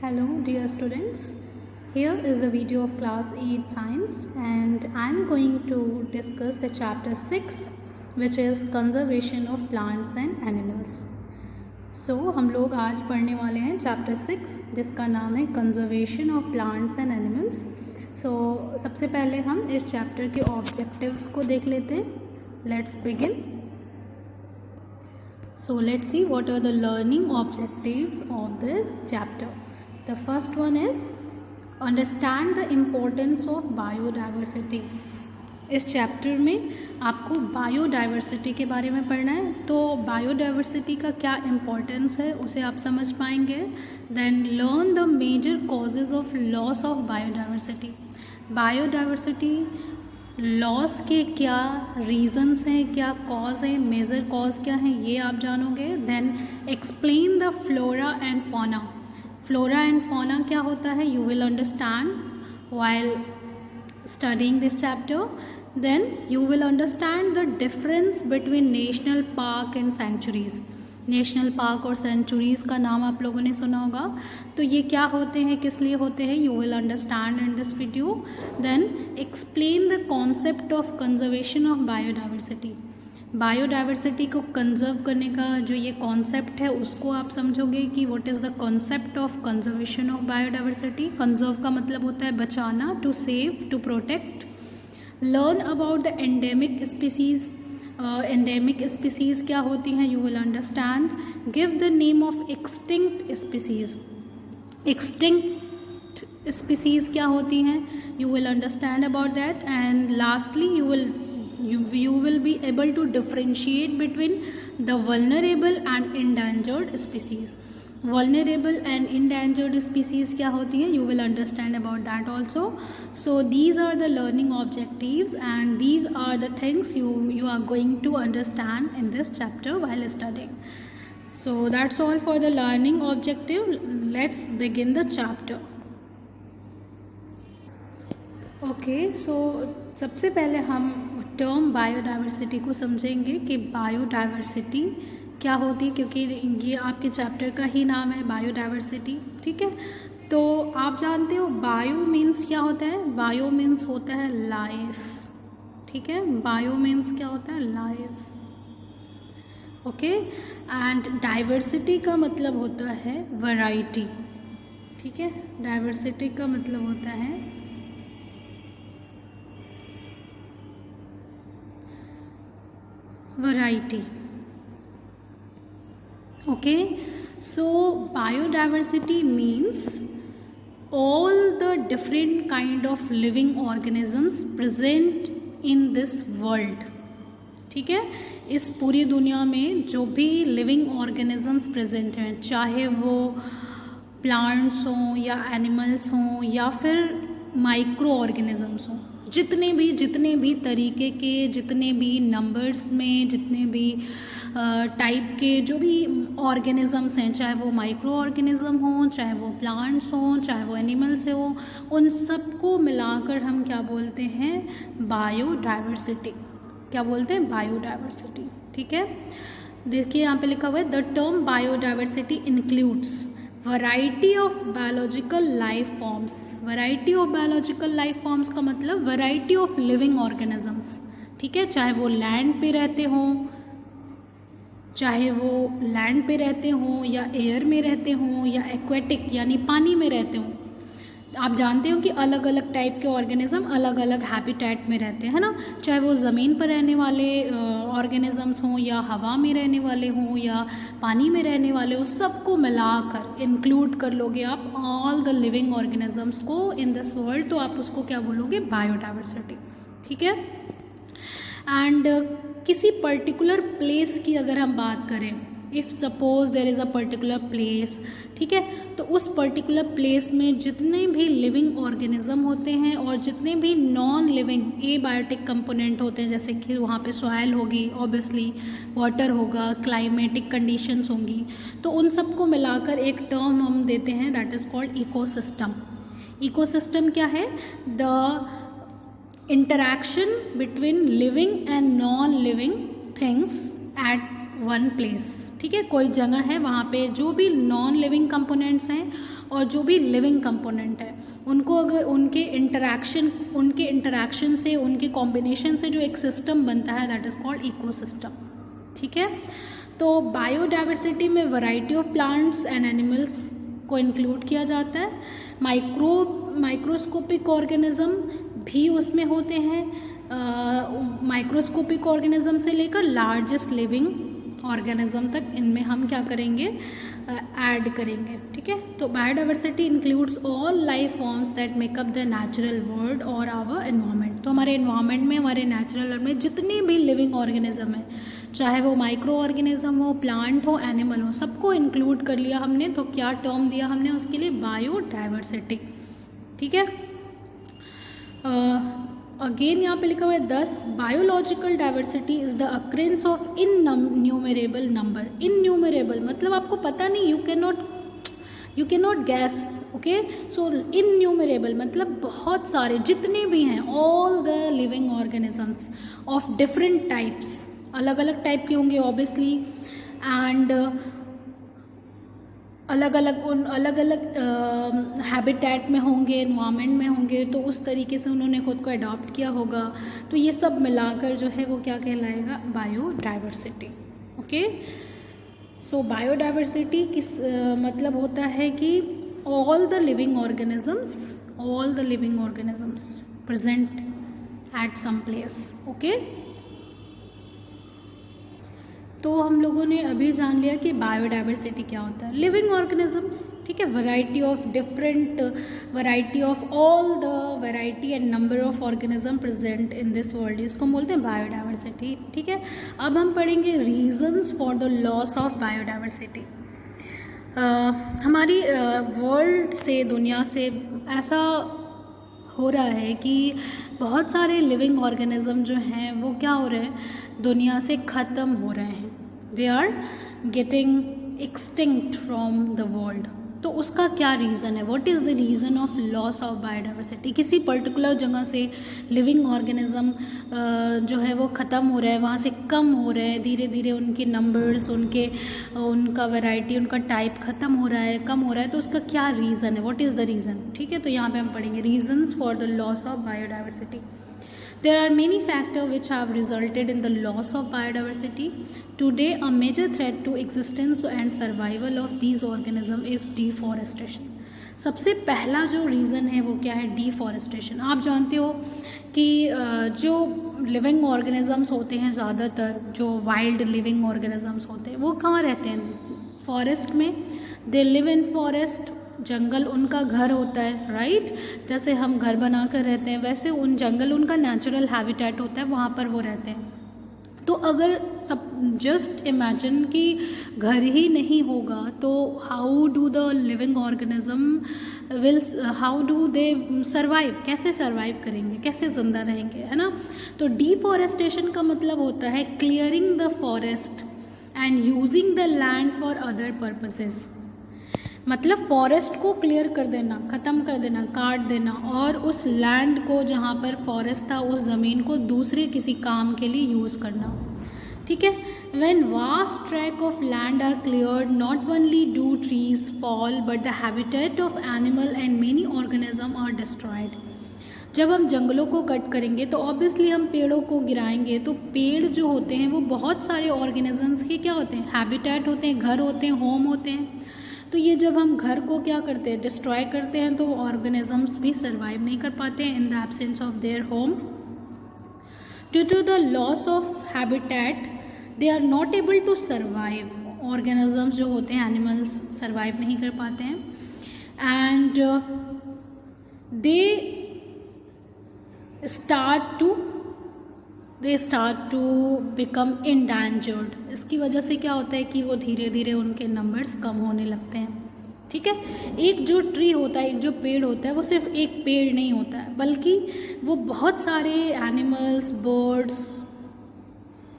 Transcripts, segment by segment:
Hello dear students, here is the video of class 8 science and I am going to discuss the chapter 6 which is conservation of plants and animals. So हम लोग आज पढ़ने वाले हैं chapter 6 जिसका नाम है conservation of plants and animals. So सबसे पहले हम इस चैप्टर के ऑब्जेक्टिव्स को देख लेते हैं. Let's begin. So let's see what are the learning objectives of this chapter. The first one is understand the importance of biodiversity. इस चैप्टर में आपको बायोडाइवर्सिटी के बारे में पढ़ना है. तो बायोडाइवर्सिटी का क्या इम्पोर्टेंस है उसे आप समझ पाएंगे. Then learn the major causes of loss of biodiversity. Biodiversity loss के क्या रीजंस हैं, क्या कॉज हैं, मेजर कॉज क्या हैं, ये आप जानोगे. Then explain the flora and fauna. Flora and fauna क्या होता है you will understand while studying this chapter. Then you will understand the difference between national park and sanctuaries. National park और centuries का नाम आप लोगों ने सुना होगा. तो ये क्या होते हैं, किस लिए होते हैं, you will understand in this video. Then explain the concept of conservation of biodiversity. Biodiversity को कंजर्व करने का जो ये कॉन्सेप्ट है उसको आप समझोगे कि what is the concept of conservation of biodiversity. Conserve का मतलब होता है बचाना, to save, to protect. Learn about the endemic species. Endemic species क्या होती हैं you will understand. Give the name of extinct species. Extinct species क्या होती हैं you will understand about that. And lastly you will be able to differentiate between the vulnerable and endangered species. Vulnerable and endangered species क्या होती हैं you will understand about that also. So these are the learning objectives and these are the things you are going to understand in this chapter while studying. So that's all for the learning objective. Let's begin the chapter. Okay so सबसे पहले हम term biodiversity को समझेंगे कि biodiversity क्या होती है, क्योंकि ये आपके चैप्टर का ही नाम है बायोडाइवर्सिटी. ठीक है, तो आप जानते हो बायो मीन्स क्या होता है. बायो मीन्स होता है लाइफ. ठीक है, बायो मीन्स क्या होता है, लाइफ. ओके, एंड डाइवर्सिटी का मतलब होता है वैरायटी. ठीक है, डाइवर्सिटी का मतलब होता है variety. Okay, so biodiversity means all the different kind of living organisms present in this world. ठीक है, इस पूरी दुनिया में जो भी लिविंग ऑर्गेनिजम्स प्रेजेंट हैं, चाहे वो प्लांट्स हों या एनिमल्स हों या फिर माइक्रो ऑर्गेनिजम्स हों, जितने भी तरीके के, जितने भी नंबर्स में, जितने भी टाइप के जो भी ऑर्गेनिजम्स हैं, चाहे वो माइक्रो ऑर्गेनिज्म हों, चाहे वो प्लांट्स हों, चाहे वो एनिमल्स हों, उन सबको मिलाकर हम क्या बोलते हैं, बायोडाइवर्सिटी. क्या बोलते हैं, बायोडाइवर्सिटी. ठीक है, देखिए यहाँ पे लिखा हुआ है the term biodiversity includes variety of biological life forms. Variety of biological life forms का मतलब वैरायटी ऑफ लिविंग ऑर्गेनिजम्स. ठीक है, चाहे वो लैंड पे रहते हों, या एयर में रहते हों या एक्वेटिक यानी पानी में रहते हों. आप जानते हो कि अलग अलग टाइप के ऑर्गेनिज्म अलग अलग हैबिटेट में रहते हैं, है ना. चाहे वो ज़मीन पर रहने वाले ऑर्गेनिजम्स हों या हवा में रहने वाले हों या पानी में रहने वाले हों, सबको मिलाकर इंक्लूड कर लोगे आप ऑल द लिविंग ऑर्गेनिजम्स को इन दिस वर्ल्ड, तो आप उसको क्या बोलोगे, बायोडाइवर्सिटी. ठीक है, एंड किसी पर्टिकुलर प्लेस की अगर हम बात करें, if suppose there is a particular place, ठीक है, तो उस पर्टिकुलर प्लेस में जितने भी लिविंग ऑर्गेनिज्म होते हैं और जितने भी नॉन लिविंग एबायोटिक कंपोनेंट होते हैं, जैसे कि वहाँ पे सॉइल होगी, ऑब्वियसली वाटर होगा, क्लाइमेटिक कंडीशंस होंगी, तो उन सबको मिलाकर एक टर्म हम देते हैं that is called ecosystem. Ecosystem क्या है, the interaction between living and non living things at one place. ठीक है, कोई जगह है वहाँ पे जो भी नॉन लिविंग कंपोनेंट्स हैं और जो भी लिविंग कंपोनेंट है उनको अगर उनके इंटरैक्शन से, उनके कॉम्बिनेशन से जो एक सिस्टम बनता है दैट इज़ कॉल्ड इकोसिस्टम। ठीक है, तो बायोडाइवर्सिटी में variety of plants and animals को इंक्लूड किया जाता है। माइक्रोस्कोपिक ऑर्गेनिज्म भी उसमें होते हैं, माइक्रोस्कोपिक ऑर्गेनिज्म से लेकर लार्जेस्ट लिविंग ऑर्गेनिज्म तक इनमें हम क्या करेंगे, ऐड करेंगे। ठीक है, तो biodiversity includes all life forms that makeup the natural world और आवर एनवायरनमेंट। तो हमारे एनवायरनमेंट में, हमारे नेचुरल वर्ल्ड में जितनी भी लिविंग ऑर्गेनिज्म है, चाहे वो माइक्रो ऑर्गेनिज्म हो, प्लांट हो, एनिमल हो, सबको इंक्लूड कर लिया हमने। तो क्या टर्म दिया हमने उसके लिए, बायोडाइवर्सिटी। ठीक है, अगेन यहाँ पे लिखा हुआ है 10 biological diversity is the occurrence of innumerable number. Innumerable मतलब आपको पता नहीं, you can not gas. Okay, so innumerable मतलब बहुत सारे, जितने भी हैं, all the living organisms of different types, अलग अलग टाइप के होंगे ऑब्वियसली, एंड अलग अलग हैबिटेट में होंगे, एनवायरनमेंट में होंगे, तो उस तरीके से उन्होंने खुद को अडॉप्ट किया होगा। तो ये सब मिलाकर जो है वो क्या कहलाएगा, बायोडाइवर्सिटी। ओके, सो बायोडाइवर्सिटी किस मतलब होता है कि all the living organisms present at some place. Okay, तो हम लोगों ने अभी जान लिया कि बायोडाइवर्सिटी क्या होता है। लिविंग ऑर्गेनिजम्स, ठीक है, variety of all the variety and number of organism present in this world, इसको बोलते हैं बायोडाइवर्सिटी। ठीक है, अब हम पढ़ेंगे reasons for the loss of biodiversity. हमारी वर्ल्ड से, दुनिया से ऐसा हो रहा है कि बहुत सारे लिविंग ऑर्गेनिज्म जो हैं वो क्या हो रहे हैं, दुनिया से ख़त्म हो रहे हैं। They are getting extinct from the world. तो उसका क्या रीज़न है, what is the reason of loss of biodiversity. किसी पर्टिकुलर जगह से लिविंग ऑर्गेनिज्म जो है वो ख़त्म हो रहा है, वहाँ से कम हो रहे हैं, धीरे धीरे उनके नंबर्स, उनका वैरायटी, उनका टाइप ख़त्म हो रहा है, कम हो रहा है। तो उसका क्या रीज़न है, व्हाट इज़ द रीज़न। ठीक है, तो यहाँ पे हम पढ़ेंगे reasons for the loss of biodiversity. There are many factors which have resulted in the loss of biodiversity. Today, a major threat to existence and survival of these organisms is deforestation. सबसे पहला जो reason है वो क्या है, deforestation. आप जानते हो कि जो लिविंग ऑर्गेनिजम्स होते हैं, ज़्यादातर जो वाइल्ड लिविंग ऑर्गेनिजम्स होते हैं वो कहाँ रहते हैं, फॉरेस्ट में। दे लिव इन फॉरेस्ट, जंगल उनका घर होता है, राइट। जैसे हम घर बना कर रहते हैं वैसे उन जंगल उनका नेचुरल हैबिटेट होता है, वहाँ पर वो रहते हैं। तो अगर सब जस्ट इमेजिन कि घर ही नहीं होगा तो how do the living organism how do they survive, कैसे सर्वाइव करेंगे, कैसे ज़िंदा रहेंगे, है ना। तो डिफॉरेस्टेशन का मतलब होता है clearing the forest and using the land for other purposes. मतलब फॉरेस्ट को क्लियर कर देना, ख़त्म कर देना, काट देना, और उस लैंड को, जहाँ पर फॉरेस्ट था, उस ज़मीन को दूसरे किसी काम के लिए यूज़ करना। ठीक है, when vast track of land are cleared, not only do trees fall but the habitat of animal and many organism are destroyed. जब हम जंगलों को कट करेंगे तो ऑब्वियसली हम पेड़ों को गिराएंगे, तो पेड़ जो होते हैं वो बहुत सारे ऑर्गेनिजम्स के क्या होते हैं, हैबिटेट होते हैं, घर होते हैं, होम होते हैं। तो ये जब हम घर को क्या करते हैं, डिस्ट्रॉय करते हैं, तो ऑर्गेनिजम्स भी सर्वाइव नहीं कर पाते हैं in the absence of their home. Due to the loss of habitat they are not able to survive. Organisms जो होते हैं, एनिमल्स, सर्वाइव नहीं कर पाते हैं, and they start to become endangered. इसकी वजह से क्या होता है कि वो धीरे धीरे उनके नंबर्स कम होने लगते हैं। ठीक है, एक जो ट्री होता है, एक जो पेड़ होता है, वो सिर्फ एक पेड़ नहीं होता है, बल्कि वो बहुत सारे एनिमल्स, बर्ड्स,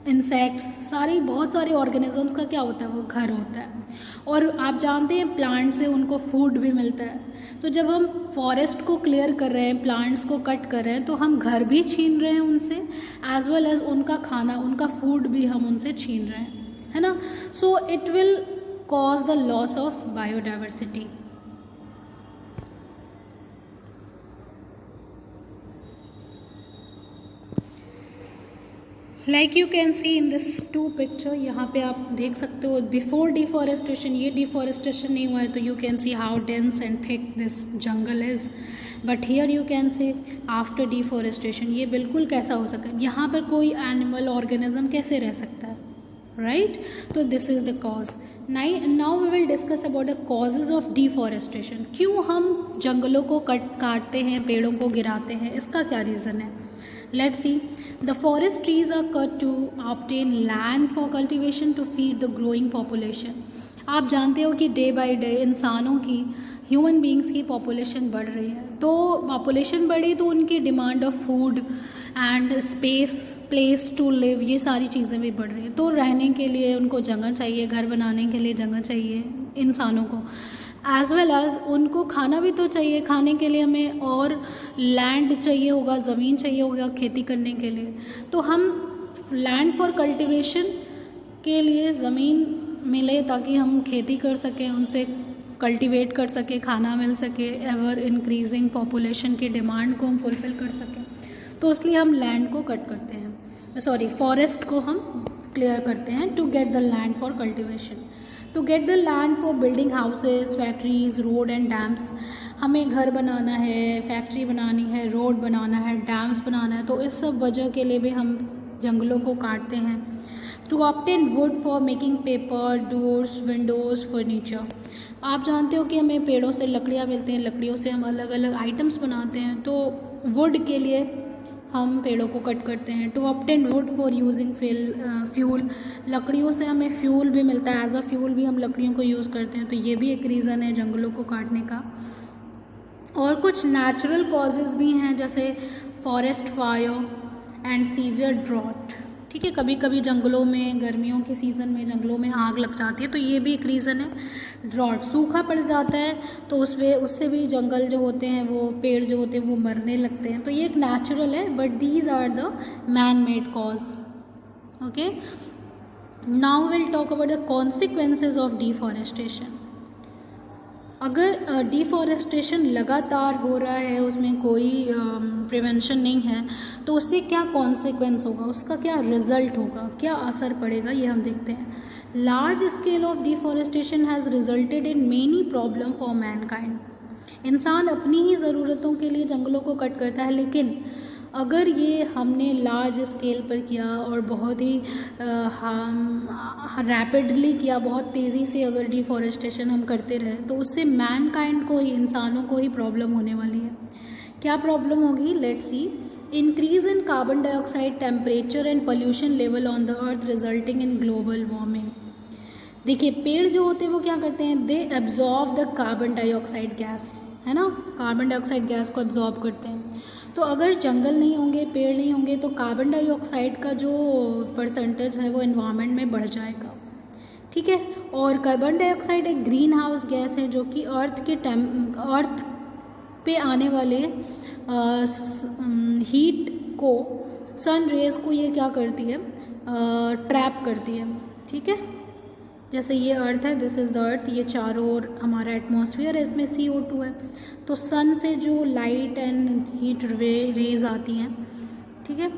इंसेक्ट्स, बहुत सारे ऑर्गेनिजम्स का क्या होता है, वो घर होता है। और आप जानते हैं प्लांट से उनको फूड भी मिलता है। तो जब हम फॉरेस्ट को क्लियर कर रहे हैं, प्लांट्स को कट कर रहे हैं, तो हम घर भी छीन रहे हैं उनसे, एज वेल एज उनका खाना, उनका फूड भी हम उनसे छीन रहे हैं, है ना. So it will cause the loss of biodiversity. Like you can see in this 2 picture, यहाँ पे आप देख सकते हो बिफोर डिफॉरेस्टेशन, ये डिफॉरेस्टेशन नहीं हुआ है तो you can see how dense and thick this jungle is. But here you can see after deforestation ये बिल्कुल कैसा हो सकता है, यहाँ पर कोई एनिमल ऑर्गेनिज्म कैसे रह सकता है, राइट. तो this is the cause. Now we will discuss about the causes of deforestation. क्यों हम जंगलों को काटते हैं, पेड़ों को गिराते हैं, इसका क्या रीज़न है. Let's see. The forest trees are cut to obtain land for cultivation to feed the growing population. आप जानते हो कि डे बाय डे इंसानों की, ह्यूमन बींग्स की पॉपुलेशन बढ़ रही है. तो पॉपुलेशन बढ़ी तो उनकी demand of food and space, place to live, ये सारी चीज़ें भी बढ़ रही हैं. तो रहने के लिए उनको जगह चाहिए, घर बनाने के लिए जगह चाहिए इंसानों को, एज वेल एज उनको खाना भी तो चाहिए. खाने के लिए हमें और लैंड चाहिए होगा, ज़मीन चाहिए होगा खेती करने के लिए. तो हम लैंड फॉर कल्टीवेशन के लिए ज़मीन मिले ताकि हम खेती कर सकें, उनसे कल्टीवेट कर सकें, खाना मिल सके, एवर इंक्रीजिंग पॉपुलेशन की डिमांड को हम फुलफ़िल कर सकें. तो इसलिए हम लैंड को कट करते हैं, सॉरी फॉरेस्ट को हम क्लियर करते हैं to get the land for cultivation. To get the land for building houses, factories, road and dams. हमें घर बनाना है, फैक्ट्री बनानी है, रोड बनाना है, डैम्स बनाना है, तो इस सब वजह के लिए भी हम जंगलों को काटते हैं. To obtain wood for making paper, doors, windows, furniture. आप जानते हो कि हमें पेड़ों से लकड़ियाँ मिलती हैं, लकड़ियों से हम अलग अलग आइटम्स बनाते हैं. तो वुड के लिए हम पेड़ों को कट करते हैं. To obtain wood for using fuel. लकड़ियों से हमें फ्यूल भी मिलता है, एज अ फ्यूल भी हम लकड़ियों को यूज़ करते हैं. तो ये भी एक रीज़न है जंगलों को काटने का. और कुछ नेचुरल कॉजेज़ भी हैं जैसे forest fire and severe drought. ठीक है, कभी कभी जंगलों में गर्मियों के सीज़न में जंगलों में आग लग जाती है, तो ये भी एक रीज़न है. ड्रॉट, सूखा पड़ जाता है तो उससे भी जंगल जो होते हैं, वो पेड़ जो होते हैं वो मरने लगते हैं. तो ये एक नेचुरल है, but these are the man made cause. Okay, now will talk about the consequences of deforestation. अगर डिफॉरेस्टेशन लगातार हो रहा है, उसमें कोई प्रिवेंशन नहीं है, तो उससे क्या कॉन्सिक्वेंस होगा, उसका क्या रिजल्ट होगा, क्या असर पड़ेगा, ये हम देखते हैं. Large scale of deforestation has resulted in many problem for Mankind. इंसान अपनी ही ज़रूरतों के लिए जंगलों को कट करता है, लेकिन अगर ये हमने लार्ज स्केल पर किया और बहुत ही रैपिडली किया, बहुत तेज़ी से अगर डिफॉरेस्टेशन हम करते रहे, तो उससे मैनकाइंड को ही, इंसानों को ही प्रॉब्लम होने वाली है. क्या प्रॉब्लम होगी, let's see. Increase in carbon dioxide temperature and pollution level on the earth resulting in global warming. देखिए, पेड़ जो होते हैं वो क्या करते हैं, they absorb the carbon dioxide gas, है ना, कार्बन डाइऑक्साइड गैस को एब्जॉर्ब करते हैं. तो अगर जंगल नहीं होंगे, पेड़ नहीं होंगे, तो कार्बन डाइऑक्साइड का जो परसेंटेज है वो एनवायरनमेंट में बढ़ जाएगा. ठीक है, और कार्बन डाइऑक्साइड एक ग्रीन हाउस गैस है जो कि अर्थ पे आने वाले हीट को, सन रेज को ये क्या करती है, ट्रैप करती है. ठीक है, जैसे ये अर्थ है, दिस इज़ द अर्थ, ये चारों ओर हमारा एटमॉस्फेयर है, इसमें CO2 है. तो सन से जो लाइट एंड हीट रेज आती हैं, ठीक है,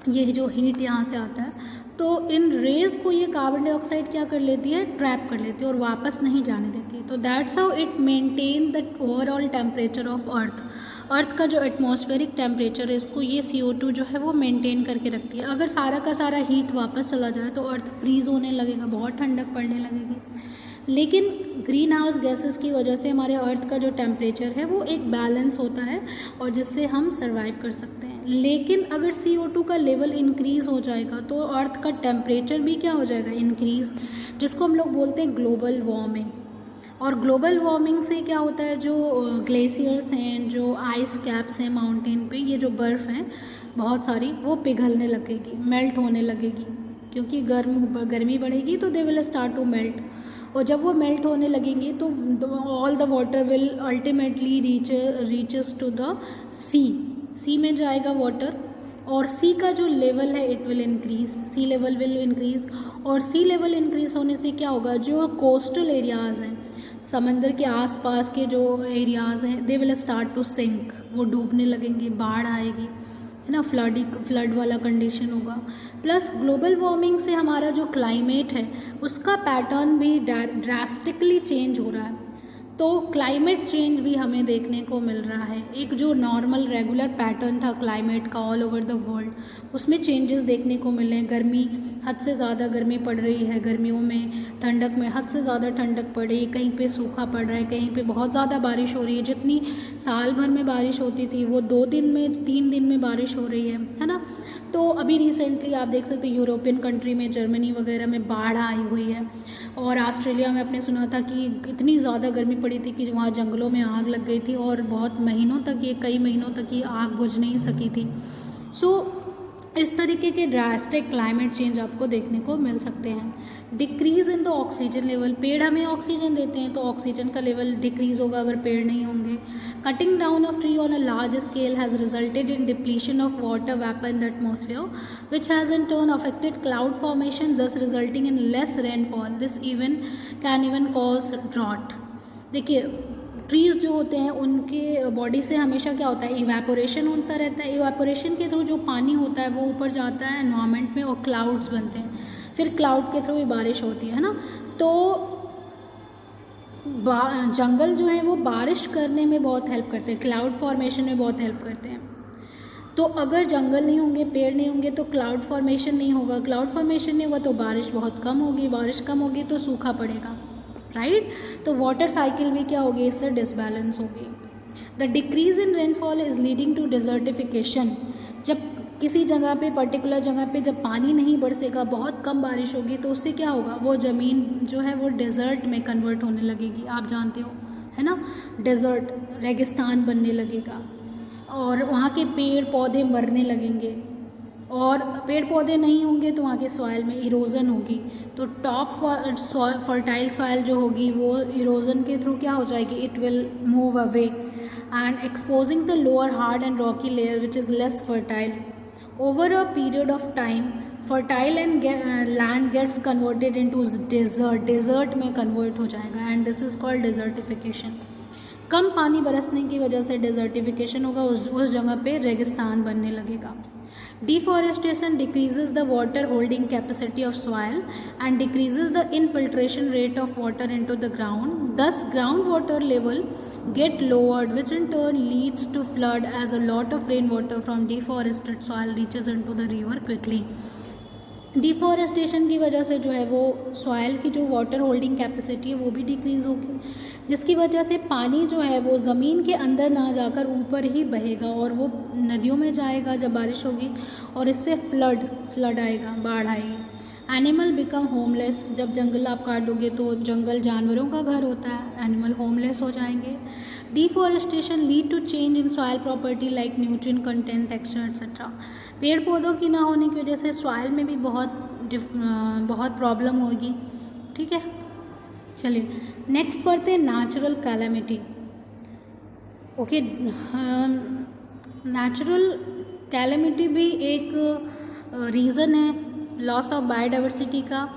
ये जो हीट यहाँ से आता है, तो इन रेज को ये कार्बन डाइऑक्साइड क्या कर लेती है, ट्रैप कर लेती है और वापस नहीं जाने देती है. तो that's how it maintain the overall temperature of earth. Earth का जो एटमॉस्फेरिक टेम्परेचर है, इसको ये CO2 जो है वो मेंटेन करके रखती है. अगर सारा का सारा हीट वापस चला जाए तो अर्थ फ्रीज़ होने लगेगा, बहुत ठंडक पड़ने लगेगी. लेकिन ग्रीन हाउस गैसेस की वजह से हमारे अर्थ का जो टेम्परेचर है वो एक बैलेंस होता है और जिससे हम सर्वाइव कर सकते हैं. लेकिन अगर CO2 का लेवल इंक्रीज़ हो जाएगा तो अर्थ का टेम्परेचर भी क्या हो जाएगा, इंक्रीज़, जिसको हम लोग बोलते हैं ग्लोबल वार्मिंग. और ग्लोबल वार्मिंग से क्या होता है, जो ग्लेशियर्स हैं, जो आइस कैप्स हैं माउंटेन पे, ये जो बर्फ़ हैं बहुत सारी, वो पिघलने लगेगी, मेल्ट होने लगेगी, क्योंकि गर्मी बढ़ेगी तो they will start to melt. और जब वो मेल्ट होने लगेंगे तो all the water will ultimately reaches to the sea में जाएगा वाटर, और सी का जो लेवल है it will increase, sea level will increase, और सी लेवल इंक्रीज होने से क्या होगा, जो कोस्टल एरियाज़ हैं, समंदर के आसपास के जो एरियाज़ हैं, they will start to sink, वो डूबने लगेंगे, बाढ़ आएगी, है ना, फ्लड वाला कंडीशन होगा। प्लस ग्लोबल वार्मिंग से हमारा जो क्लाइमेट है उसका पैटर्न भी ड्रास्टिकली चेंज हो रहा है। तो क्लाइमेट चेंज भी हमें देखने को मिल रहा है। एक जो नॉर्मल रेगुलर पैटर्न था क्लाइमेट का ऑल ओवर द वर्ल्ड, उसमें चेंजेस देखने को मिले हैं। गर्मी, हद से ज़्यादा गर्मी पड़ रही है, गर्मियों में, ठंडक में हद से ज़्यादा ठंडक पड़ रही है, कहीं पे सूखा पड़ रहा है, कहीं पे बहुत ज़्यादा बारिश हो रही है। जितनी साल भर में बारिश होती थी वो 2 दिन में 3 दिन में बारिश हो रही है ना। तो अभी रिसेंटली आप देख सकते हो यूरोपियन कंट्री में, जर्मनी वगैरह में बाढ़ आई हुई है। और ऑस्ट्रेलिया में आपने सुना था कि इतनी ज़्यादा गर्मी पड़ी थी कि वहाँ जंगलों में आग लग गई थी और बहुत महीनों तक, ये कई महीनों तक ये आग बुझ नहीं सकी थी। सो इस तरीके के ड्रास्टिक क्लाइमेट चेंज आपको देखने को मिल सकते हैं। Decrease in the oxygen level, पेड़ हमें ऑक्सीजन देते हैं तो ऑक्सीजन का लेवल डिक्रीज़ होगा अगर पेड़ नहीं होंगे। Cutting down of tree on a large scale has resulted in depletion of water vapour in the atmosphere which has in turn affected cloud formation, thus resulting in less rainfall. This can even cause drought. देखिए, trees जो होते हैं उनके body से हमेशा क्या होता है, इवेपोरेशन होता रहता है। इवेपोरेशन के थ्रू जो पानी होता है वो ऊपर जाता है एनवायरनमेंट में और क्लाउड्स बनते हैं, फिर क्लाउड के थ्रू ही बारिश होती है ना। तो जंगल जो है वो बारिश करने में बहुत हेल्प करते हैं, क्लाउड फॉर्मेशन में बहुत हेल्प करते हैं। तो अगर जंगल नहीं होंगे, पेड़ नहीं होंगे तो क्लाउड फॉर्मेशन नहीं होगा, क्लाउड फॉर्मेशन नहीं होगा तो बारिश बहुत कम होगी, बारिश कम होगी तो सूखा पड़ेगा, राइट। तो वाटर साइकिल भी क्या होगी, इससे डिसबैलेंस होगी। The decrease in rainfall is leading to desertification. जब किसी जगह पे, पर्टिकुलर जगह पे जब पानी नहीं बरसेगा, बहुत कम बारिश होगी, तो उससे क्या होगा, वो ज़मीन जो है वो डेजर्ट में कन्वर्ट होने लगेगी। आप जानते हो, है ना, डेजर्ट, रेगिस्तान बनने लगेगा और वहाँ के पेड़ पौधे मरने लगेंगे। और पेड़ पौधे नहीं होंगे तो वहाँ के सॉइल में इरोज़न होगी, तो टॉप फर्टाइल सॉइल जो होगी वो इरोज़न के थ्रू क्या हो जाएगी, it will move away and exposing the lower hard and rocky layer which is less fertile. Over a period of time fertile and land gets converted into desert, desert में convert हो जाएगा and this is called desertification. कम पानी बरसने की वजह से desertification होगा, उस जगह पे रेगिस्तान बनने लगेगा। Deforestation decreases the water holding capacity of soil and decreases the infiltration rate of water into the ground. Thus, groundwater level get lowered, which in turn leads to flood as a lot of rainwater from deforested soil reaches into the river quickly. Deforestation की वजह से जो है वो soil की जो water holding capacity है वो भी डिक्रीज़ होगी, जिसकी वजह से पानी जो है वो ज़मीन के अंदर ना जाकर ऊपर ही बहेगा और वो नदियों में जाएगा जब बारिश होगी, और इससे फ्लड आएगा, बाढ़ आएगी। एनिमल बिकम होमलेस, जब जंगल आप काट दोगे तो जंगल जानवरों का घर होता है, एनिमल होमलेस हो जाएंगे। Deforestation lead to change in soil property like nutrient content, texture etcetera. पेड़ पौधों की ना होने की वजह से सॉइल में भी बहुत प्रॉब्लम होगी, ठीक है। चलिए नेक्स्ट पढ़ते हैं natural calamity. Okay, natural calamity भी एक रीज़न है लॉस ऑफ बायोडाइवर्सिटी का।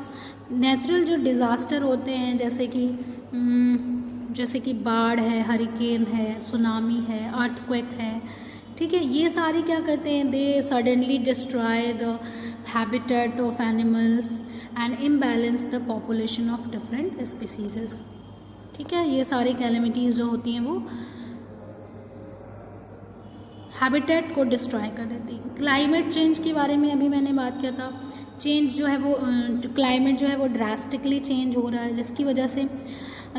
नेचुरल जो डिज़ास्टर होते हैं जैसे कि बाढ़ है, हरिकेन है, सुनामी है, अर्थक्वेक है, ठीक है, ये सारे क्या करते हैं, they suddenly destroy the habitat of animals and imbalance the population of different species, ठीक है। ये सारी कैलेमिटीज़ जो होती हैं वो हैबिटेट को डिस्ट्रॉय कर देती है। क्लाइमेट चेंज के बारे में अभी मैंने बात किया था। चेंज जो है वो क्लाइमेट जो है वो ड्रास्टिकली चेंज हो रहा है, जिसकी वजह से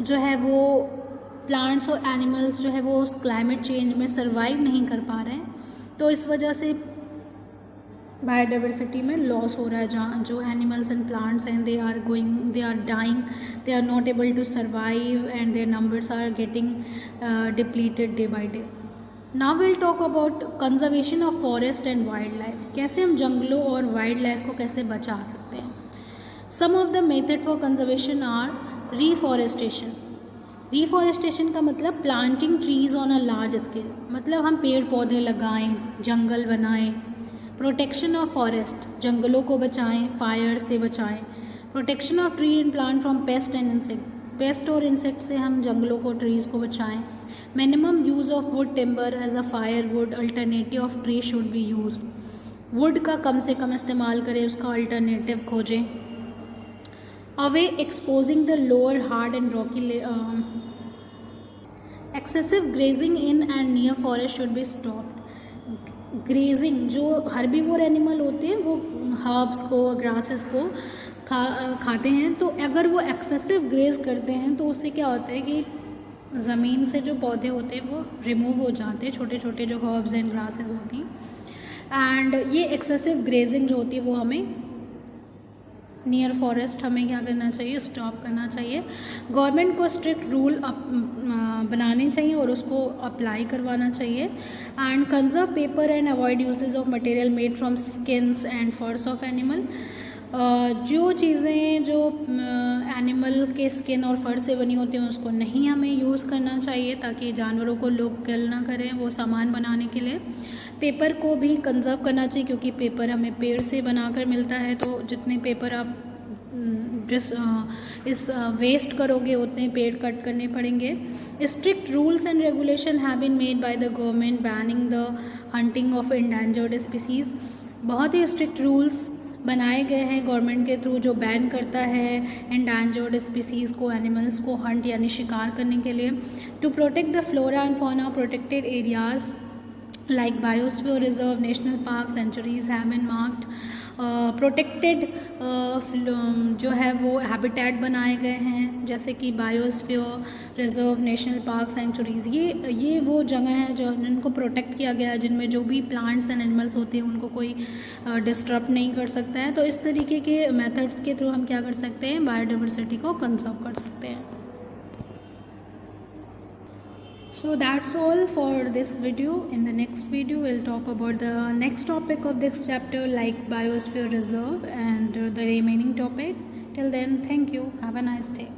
जो है वो प्लांट्स और एनिमल्स जो है वो उस क्लाइमेट चेंज में सर्वाइव नहीं कर पा रहे हैं, तो इस वजह से बायोडाइवर्सिटी में लॉस हो रहा है। जहाँ जो एनिमल्स एंड प्लांट्स हैं they are dying, they are not able to survive and their numbers are getting depleted day by day. Now will talk about conservation of forest and wildlife, कैसे हम जंगलों और wild life को कैसे बचा सकते हैं। Some of the method for conservation are reforestation. Reforestation का मतलब planting trees on a large scale, मतलब हम पेड़ पौधे लगाएं, जंगल बनाएं, प्रोटेक्शन ऑफ फॉरेस्ट, जंगलों को बचाएं, फायर से बचाएं। Protection of tree and plant from pest and insect, pest और इंसेक्ट से हम जंगलों को, ट्रीज़ को बचाएं। Minimum use of wood timber as a firewood alternative of tree should be used, वुड का कम से कम इस्तेमाल करें, उसका अल्टरनेटिव खोजें। Away exposing the lower hard and rocky, excessive grazing in and near forest should be stopped. Grazing, जो हर्बीवोर एनिमल होते हैं वो हर्ब्स को, ग्रासेस को खाते हैं, तो अगर वो एक्सेसिव ग्रेज करते हैं तो उससे क्या होता है कि ज़मीन से जो पौधे होते हैं वो रिमूव हो जाते हैं, छोटे छोटे जो हर्ब्स एंड ग्रासेस होती हैं। एंड ये एक्सेसिव ग्रेजिंग जो होती है वो हमें नियर फॉरेस्ट हमें क्या करना चाहिए, स्टॉप करना चाहिए। गवर्नमेंट को स्ट्रिक्ट रूल बनाने चाहिए और उसको अप्लाई करवाना चाहिए। And conserve paper and avoid usages of material made from skins and furs of animal. जो चीज़ें जो एनिमल के स्किन और फर से बनी होती हैं उसको नहीं हमें यूज़ करना चाहिए, ताकि जानवरों को लोग किल ना करें वो सामान बनाने के लिए। पेपर को भी कंजर्व करना चाहिए, क्योंकि पेपर हमें पेड़ से बनाकर मिलता है, तो जितने पेपर आप इस वेस्ट करोगे उतने पेड़ कट करने पड़ेंगे। Strict rules and regulation have been made by the government banning the hunting of endangered species. बहुत ही स्ट्रिक्ट रूल्स बनाए गए हैं गवर्नमेंट के थ्रू जो बैन करता है एंडेंजर्ड स्पीसीज़ को, एनिमल्स को हंट यानी शिकार करने के लिए। To protect the flora and fauna, protected areas like biosphere reserve, national park, sanctuaries have been marked। Protected जो है वो हैबिटेट बनाए गए हैं, जैसे कि biosphere reserve, national park, sanctuaries, ये वो जगह है जो जिनको प्रोटेक्ट किया गया है, जिनमें जो भी प्लांट्स एंड एनिमल्स होते हैं उनको कोई डिस्टर्ब नहीं कर सकता है। तो इस तरीके के मेथड्स के थ्रू हम क्या कर सकते हैं, बायोडाइवर्सिटी को कंजर्व कर सकते हैं। So that's all for this video. In the next video we'll talk about the next topic of this chapter, like biosphere reserve and the remaining topic. Till then, thank you, have a nice day.